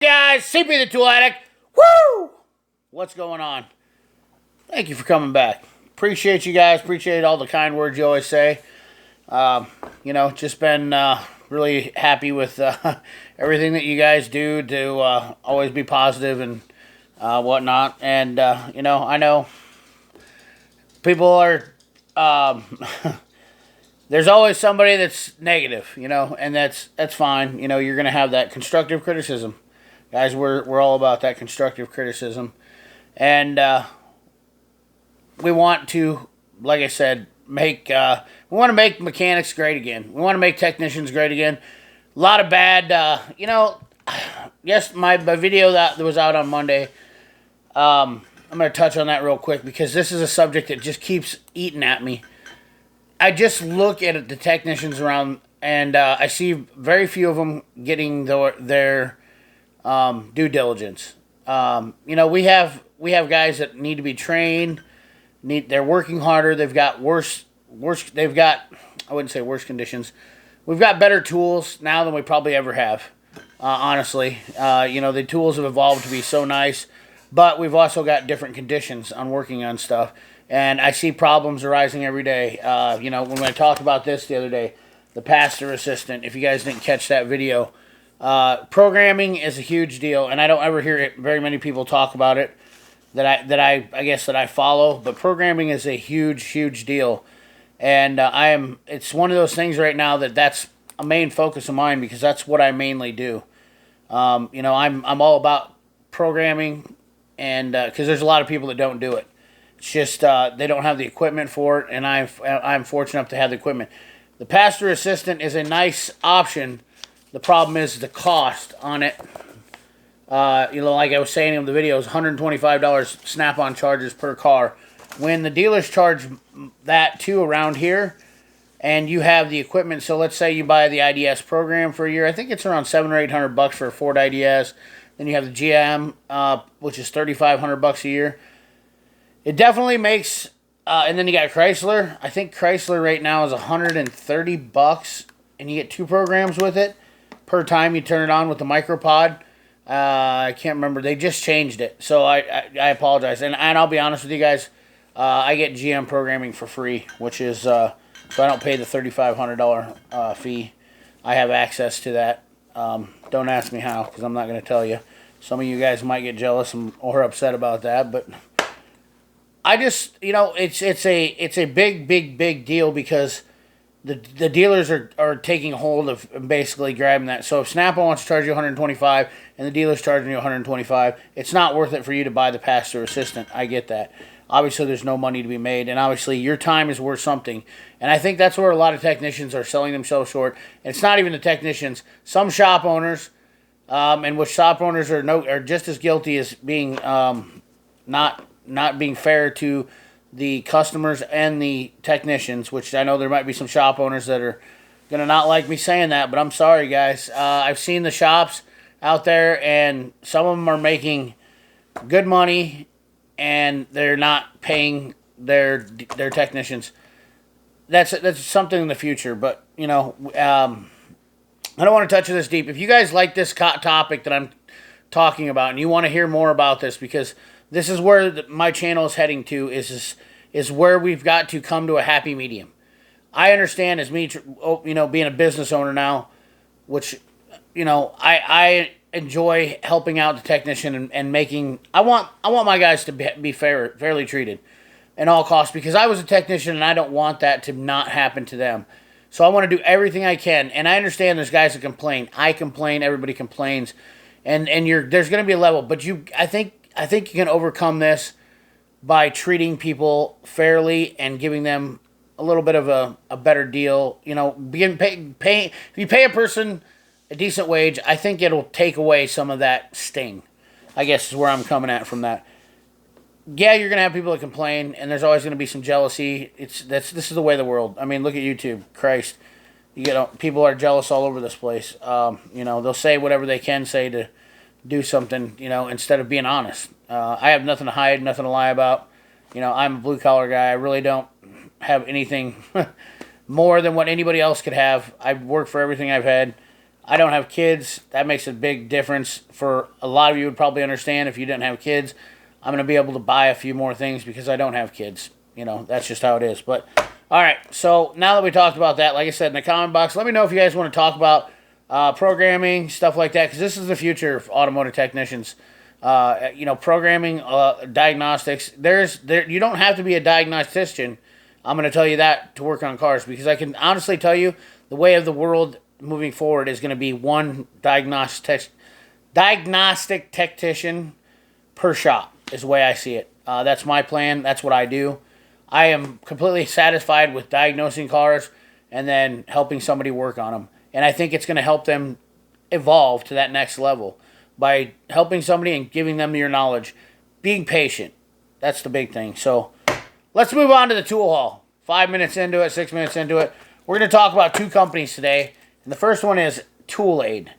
Guys, CP the Tool Addict. Woo! What's going on? Thank you for coming back. Appreciate you guys. Appreciate all the kind words you always say. Just been really happy with everything that you guys do to always be positive and whatnot. And, I know people are... there's always somebody that's negative, and that's fine. You're going to have that constructive criticism. Guys, we're all about that constructive criticism. And we want to, like I said, we want to make mechanics great again. We want to make technicians great again. A lot of bad, yes, my video that was out on Monday, I'm going to touch on that real quick because this is a subject that just keeps eating at me. I just look at the technicians around, and I see very few of them getting their due diligence. We have guys that need to be trained. They're working harder. They've got They've got, I wouldn't say worse conditions. We've got better tools now than we probably ever have. Honestly, the tools have evolved to be so nice, but we've also got different conditions on working on stuff. And I see problems arising every day. When I talked about this the other day, the pastor assistant, if you guys didn't catch that video, programming is a huge deal, and I don't ever hear very many people talk about it that I follow, but programming is a huge deal. And it's one of those things right now that's a main focus of mine because that's what I mainly do. I'm all about programming, and because there's a lot of people that don't do it. It's just they don't have the equipment for it, and I'm fortunate enough to have the equipment. The pastor assistant is a nice option. The problem is the cost on it. Like I was saying in the video, is $125 Snap-on charges per car. When the dealers charge that too around here, and you have the equipment, so let's say you buy the IDS program for a year. I think it's around $700 or $800 for a Ford IDS. Then you have the GM, which is $3,500 a year. It definitely makes, and then you got Chrysler. I think Chrysler right now is $130, and you get 2 programs with it per time you turn it on with the micropod. I can't remember. They just changed it, so I apologize. And I'll be honest with you guys, I get GM programming for free, which is so I don't pay the $3,500 fee. I have access to that. Don't ask me how, because I'm not going to tell you. Some of you guys might get jealous or upset about that, but I just, it's a big deal because the dealers are taking hold of basically grabbing that. So if Snap-on wants to charge you $125 and the dealer's charging you $125, it's not worth it for you to buy the pastor assistant. I get that. Obviously, there's no money to be made, and obviously your time is worth something. And I think that's where a lot of technicians are selling themselves short. And it's not even the technicians. Some shop owners, and which shop owners are just as guilty as being not being fair to the customers and the technicians, which I know there might be some shop owners that are going to not like me saying that, but I'm sorry, guys. I've seen the shops out there, and some of them are making good money, and they're not paying their technicians. That's something in the future, but, I don't want to touch this deep. If you guys like this topic that I'm talking about, and you want to hear more about this, because this is where my channel is heading to, is where we've got to come to a happy medium. I understand as me, being a business owner now, which, I enjoy helping out the technician and making. I want my guys to be fairly treated, at all costs, because I was a technician and I don't want that to not happen to them. So I want to do everything I can, and I understand there's guys that complain. I complain. Everybody complains, and there's going to be a level, but I think you can overcome this by treating people fairly and giving them a little bit of a better deal. If you pay a person a decent wage, I think it'll take away some of that sting, I guess is where I'm coming at from that. Yeah, you're going to have people that complain, and there's always going to be some jealousy. This is the way of the world. I mean, look at YouTube. Christ. People are jealous all over this place. They'll say whatever they can say to do something, instead of being honest. I have nothing to hide, nothing to lie about. I'm a blue-collar guy. I really don't have anything more than what anybody else could have. I've worked for everything I've had. I don't have kids. That makes a big difference. For a lot of you would probably understand if you didn't have kids. I'm going to be able to buy a few more things because I don't have kids. You know, that's just how it is. But, all right, so now that we talked about that, like I said, in the comment box, let me know if you guys want to talk about programming, stuff like that, because this is the future of automotive technicians. You know, programming, diagnostics. You don't have to be a diagnostician. I'm going to tell you that to work on cars, because I can honestly tell you the way of the world moving forward is going to be one diagnostic technician per shop is the way I see it. That's my plan. That's what I do. I am completely satisfied with diagnosing cars and then helping somebody work on them. And I think it's going to help them evolve to that next level by helping somebody and giving them your knowledge. Being patient. That's the big thing. So let's move on to the tool haul. 5 minutes into it, 6 minutes into it. We're going to talk about two companies today. And the first one is Toolaid.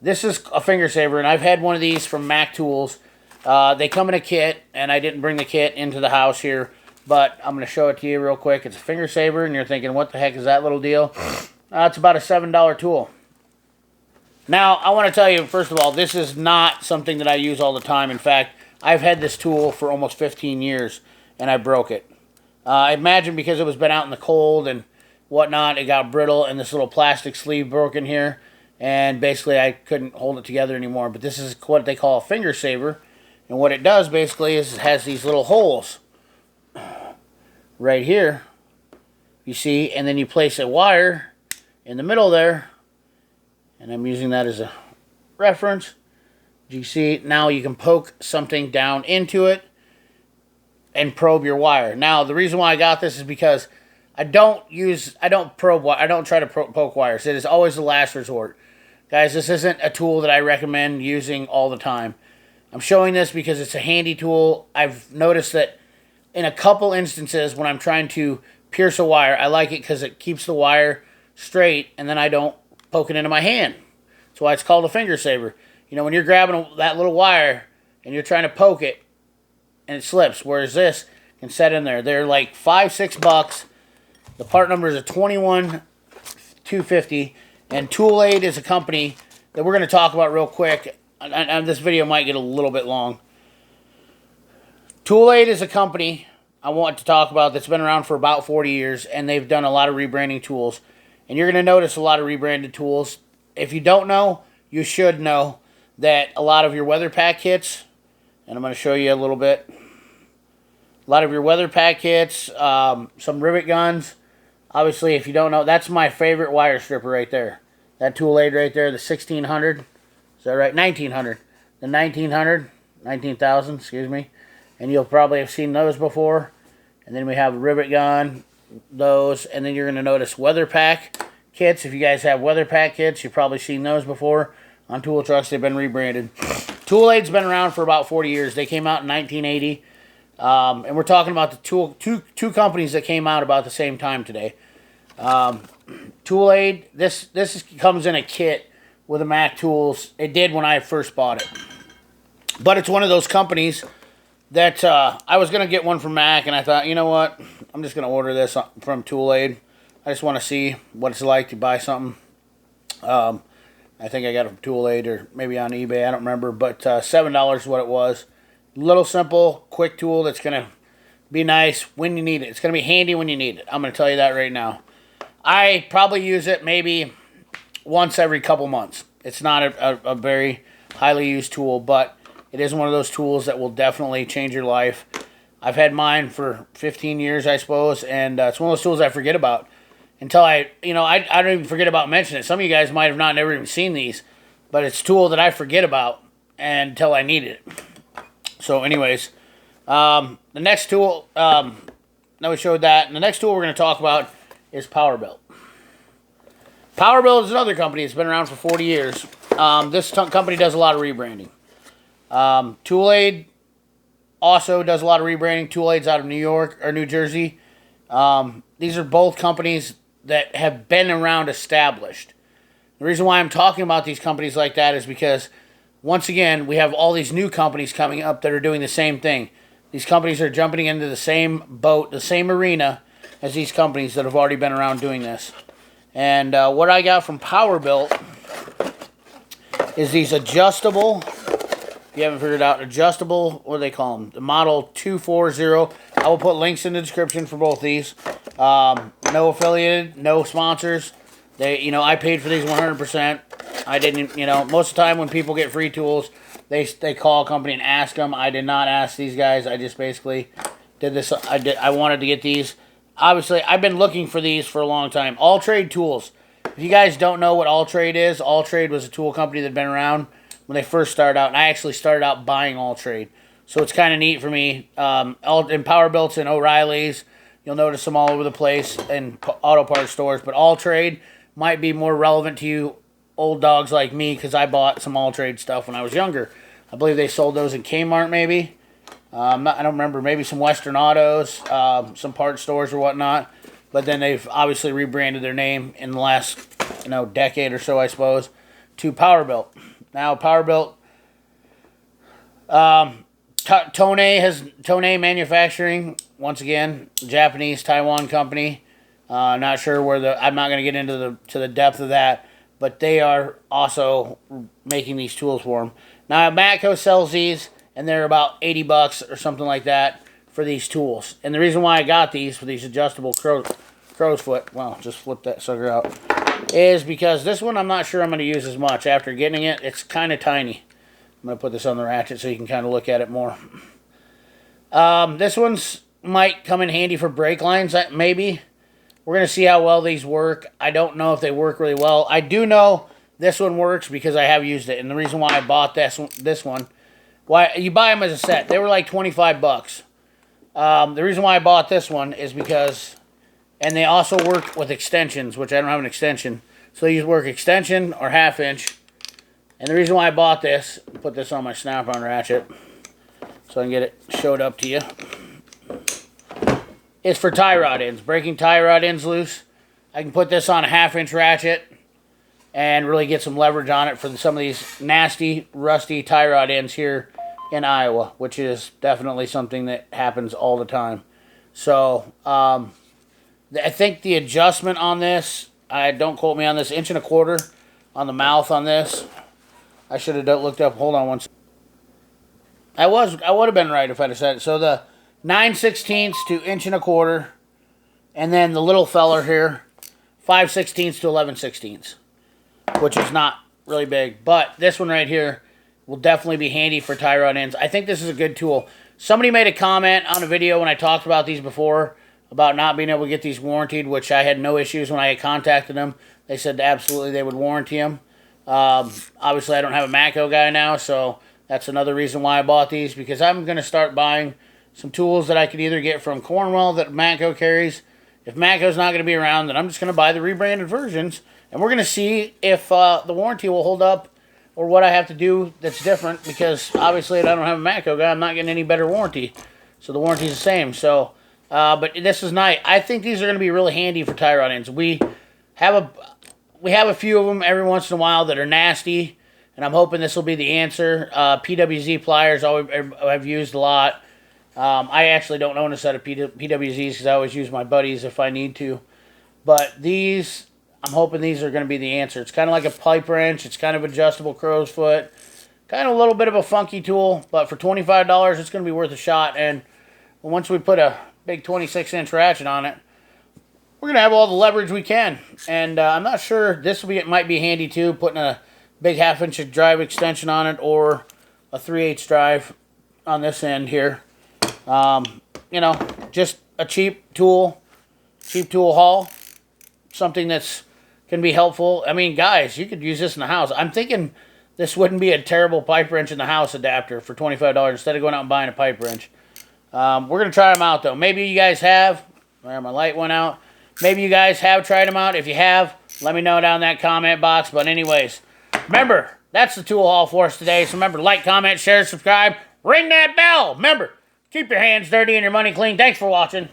This is a finger saver, and I've had one of these from Mac Tools. They come in a kit, and I didn't bring the kit into the house here, but I'm going to show it to you real quick. It's a finger saver, and you're thinking, what the heck is that little deal? It's about a $7 tool. Now, I want to tell you, first of all, this is not something that I use all the time. In fact, I've had this tool for almost 15 years, and I broke it. I imagine because it was been out in the cold and whatnot, it got brittle, and this little plastic sleeve broke in here, and basically I couldn't hold it together anymore. But this is what they call a finger saver, and what it does basically is it has these little holes right here, you see, and then you place a wire in the middle there, and I'm using that as a reference. You see, now you can poke something down into it and probe your wire. Now, the reason why I got this is because I don't try to poke wires. It is always the last resort. Guys, this isn't a tool that I recommend using all the time. I'm showing this because it's a handy tool. I've noticed that in a couple instances when I'm trying to pierce a wire, I like it because it keeps the wire straight and then I don't poke it into my hand. That's why it's called a finger saver. You know, when you're grabbing that little wire and you're trying to poke it and it slips, whereas this can set in there. They're like $5, $6. The part number is a 21250, and Toolaid is a company that we're going to talk about real quick. And this video might get a little bit long. Toolaid is a company I want to talk about that's been around for about 40 years, and they've done a lot of rebranding tools. And you're going to notice a lot of rebranded tools. If you don't know, you should know that a lot of your weather pack kits, and I'm going to show you a little bit. A lot of your weather pack kits, some rivet guns. Obviously, if you don't know, that's my favorite wire stripper right there. That Toolaid right there, the 1600. Is that right? 1900. The 19,000, excuse me. And you'll probably have seen those before. And then we have a rivet gun, those. And then you're going to notice weather pack kits. If you guys have weather pack kits, you've probably seen those before. On tool trucks, they've been rebranded. Toolaid's been around for about 40 years. They came out in 1980. And we're talking about the two companies that came out about the same time today. Toolaid, this comes in a kit with a Mac Tools. It did when I first bought it. But it's one of those companies that I was going to get one from Mac, and I thought, you know what? I'm just going to order this from Toolaid. I just want to see what it's like to buy something. I think I got it from Toolaid or maybe on eBay. I don't remember. But $7 is what it was. Little simple, quick tool that's going to be nice when you need it. It's going to be handy when you need it. I'm going to tell you that right now. I probably use it maybe once every couple months. It's not a very highly used tool, but it is one of those tools that will definitely change your life. I've had mine for 15 years, I suppose, and it's one of those tools I forget about until I don't even forget about mentioning it. Some of you guys might have never even seen these, but it's a tool that I forget about until I need it. So anyways, the next tool, now we showed that, and the next tool we're going to talk about is Powerbuilt. Powerbuilt is another company that's been around for 40 years. This company does a lot of rebranding. Toolaid also does a lot of rebranding. Toolaid's out of New York or New Jersey. These are both companies that have been around established. The reason why I'm talking about these companies like that is because, once again, we have all these new companies coming up that are doing the same thing. These companies are jumping into the same boat, the same arena as these companies that have already been around doing this. And what I got from Powerbuilt is these adjustable, if you haven't figured it out, adjustable, what do they call them? The Model 240. I will put links in the description for both these. No affiliated, no sponsors. They, I paid for these 100%. I didn't, most of the time when people get free tools, they call a company and ask them. I did not ask these guys. I just basically did this. I wanted to get these. Obviously, I've been looking for these for a long time. All Trade Tools. If you guys don't know what All Trade is, All Trade was a tool company that had been around when they first started out, and I actually started out buying All Trade. So it's kind of neat for me. In Powerbuilts and O'Reilly's, you'll notice them all over the place in auto parts stores, but All Trade might be more relevant to you old dogs like me because I bought some All Trade stuff when I was younger. I believe they sold those in Kmart maybe. I don't remember. Maybe some Western Autos, some parts stores or whatnot. But then they've obviously rebranded their name in the last, decade or so, I suppose, to Powerbuilt. Now, Powerbuilt, Toolaid Manufacturing, once again, Japanese Taiwan company. Not sure where I'm not going to get into the depth of that, but they are also making these tools for them. Now, Matco sells these, and they're about $80 or something like that for these tools. And the reason why I got these for these adjustable crow's foot, well, just flip that sucker out, is because this one I'm not sure I'm going to use as much. After getting it, it's kind of tiny. I'm going to put this on the ratchet so you can kind of look at it more. This one's might come in handy for brake lines, maybe. We're going to see how well these work. I don't know if they work really well. I do know this one works because I have used it. And the reason why I bought this one, why you buy them as a set. They were like $25. The reason why I bought this one is because, and they also work with extensions, which I don't have an extension. So you work extension or 1/2 inch. And the reason why I bought this, put this on my snap-on ratchet so I can get it showed up to you, is for tie rod ends. Breaking tie rod ends loose. I can put this on a 1/2 inch ratchet and really get some leverage on it for some of these nasty, rusty tie rod ends here in Iowa, which is definitely something that happens all the time. So, I think the adjustment on this, don't quote me on this, 1.25 inches on the mouth on this. I should have looked up. Hold on one second. I would have been right if I'd have said it. So the 9/16 to 1.25 inches, and then the little feller here, 5/16 to 11/16, which is not really big. But this one right here will definitely be handy for tie rod ends. I think this is a good tool. Somebody made a comment on a video when I talked about these before about not being able to get these warranted, which I had no issues when I had contacted them. They said absolutely they would warranty them. Obviously, I don't have a Matco guy now, so that's another reason why I bought these, because I'm going to start buying some tools that I could either get from Cornwell that Matco carries. If Matco's not going to be around, then I'm just going to buy the rebranded versions, and we're going to see if the warranty will hold up or what I have to do that's different, because obviously if I don't have a Matco guy, I'm not getting any better warranty. So the warranty's the same. So, but this is nice. I think these are going to be really handy for tie rod ends. We have a few of them every once in a while that are nasty, and I'm hoping this will be the answer. Pwz Pliers I've used a lot. I actually don't own a set of PWZs because I always use my buddies if I need to. But these, I'm hoping these are going to be the answer. It's kind of like a pipe wrench. It's kind of adjustable crow's foot. Kind of a little bit of a funky tool, but for $25, it's going to be worth a shot. And once we put a big 26-inch ratchet on it, we're going to have all the leverage we can. And I'm not sure, it might be handy too, putting a big 1/2 inch drive extension on it or a 3/8 drive on this end here. Just a cheap tool haul. Something that's can be helpful. I mean, guys, you could use this in the house. I'm thinking this wouldn't be a terrible pipe wrench in the house adapter for $25 instead of going out and buying a pipe wrench. We're going to try them out, though. Maybe you guys have. My light went out. Maybe you guys have tried them out. If you have, let me know down in that comment box. But anyways, remember, that's the tool haul for us today. So remember, like, comment, share, subscribe, ring that bell. Remember, keep your hands dirty and your money clean. Thanks for watching.